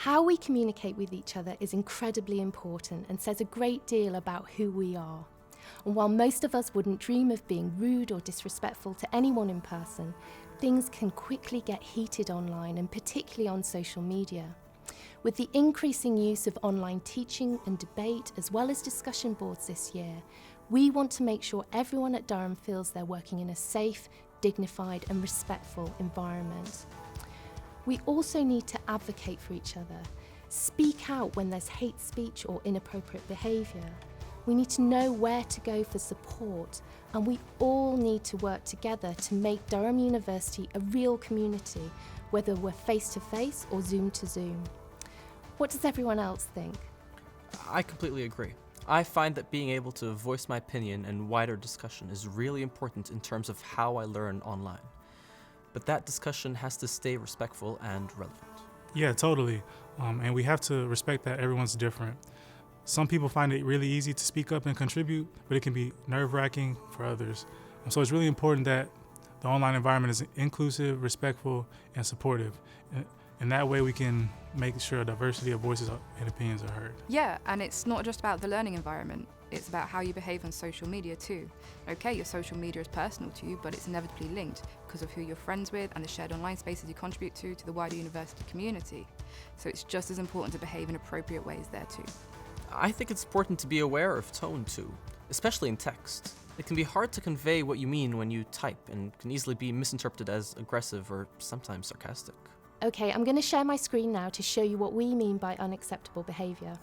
How we communicate with each other is incredibly important and says a great deal about who we are. And while most of us wouldn't dream of being rude or disrespectful to anyone in person, things can quickly get heated online and particularly on social media. With the increasing use of online teaching and debate as well as discussion boards this year, we want to make sure everyone at Durham feels they're working in a safe, dignified and respectful environment. We also need to advocate for each other, speak out when there's hate speech or inappropriate behaviour. We need to know where to go for support, and we all need to work together to make Durham University a real community, whether we're face-to-face or Zoom-to-Zoom. What does everyone else think? I completely agree. I find that being able to voice my opinion and wider discussion is really important in terms of how I learn online. But that discussion has to stay respectful and relevant. Yeah, totally. And we have to respect that everyone's different. Some people find it really easy to speak up and contribute, but it can be nerve-wracking for others. So it's really important that the online environment is inclusive, respectful, and supportive. And that way we can make sure a diversity of voices and opinions are heard. Yeah, and it's not just about the learning environment. It's about how you behave on social media too. Okay, your social media is personal to you, but it's inevitably linked because of who you're friends with and the shared online spaces you contribute to the wider university community. So it's just as important to behave in appropriate ways there too. I think it's important to be aware of tone too, especially in text. It can be hard to convey what you mean when you type and can easily be misinterpreted as aggressive or sometimes sarcastic. Okay, I'm going to share my screen now to show you what we mean by unacceptable behaviour.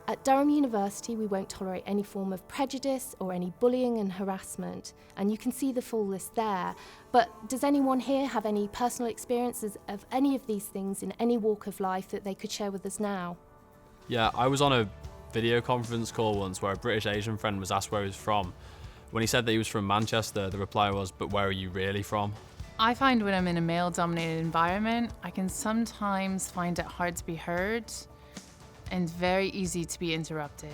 At Durham University, we won't tolerate any form of prejudice or any bullying and harassment, and you can see the full list there. But does anyone here have any personal experiences of any of these things in any walk of life that they could share with us now? Yeah, I was on a video conference call once where a British Asian friend was asked where he was from. When he said that he was from Manchester, the reply was, "But where are you really from?" I find when I'm in a male-dominated environment, I can sometimes find it hard to be heard and very easy to be interrupted.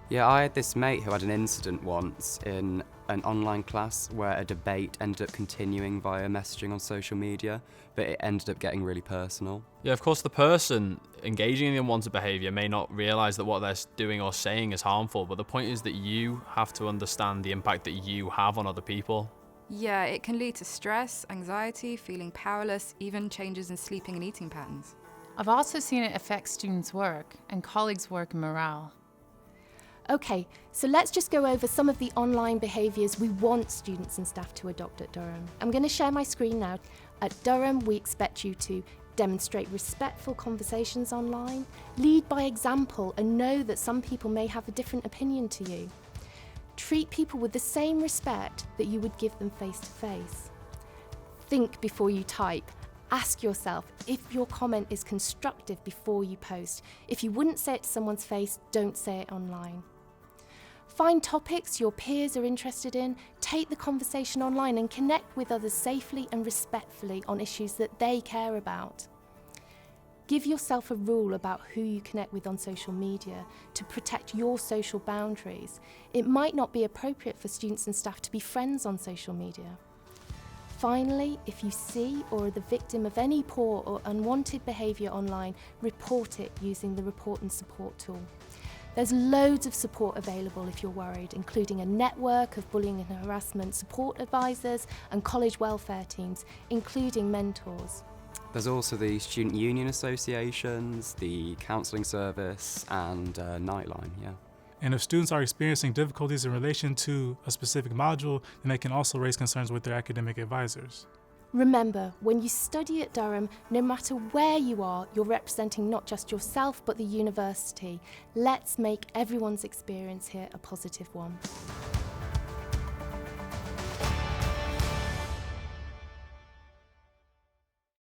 Yeah, I had this mate who had an incident once in an online class where a debate ended up continuing via messaging on social media, but it ended up getting really personal. Yeah, of course, the person engaging in the unwanted behaviour may not realise that what they're doing or saying is harmful, but the point is that you have to understand the impact that you have on other people. Yeah, it can lead to stress, anxiety, feeling powerless, even changes in sleeping and eating patterns. I've also seen it affect students' work and colleagues' work and morale. Okay, so let's just go over some of the online behaviours we want students and staff to adopt at Durham. I'm going to share my screen now. At Durham, we expect you to demonstrate respectful conversations online, lead by example and know that some people may have a different opinion to you. Treat people with the same respect that you would give them face to face. Think before you type. Ask yourself if your comment is constructive before you post. If you wouldn't say it to someone's face, don't say it online. Find topics your peers are interested in, take the conversation online and connect with others safely and respectfully on issues that they care about. Give yourself a rule about who you connect with on social media to protect your social boundaries. It might not be appropriate for students and staff to be friends on social media. Finally, if you see or are the victim of any poor or unwanted behaviour online, report it using the Report and Support tool. There's loads of support available if you're worried, including a network of bullying and harassment support advisors and college welfare teams, including mentors. There's also the student union associations, the counselling service, and Nightline, yeah. And if students are experiencing difficulties in relation to a specific module, then they can also raise concerns with their academic advisors. Remember, when you study at Durham, no matter where you are, you're representing not just yourself but the university. Let's make everyone's experience here a positive one.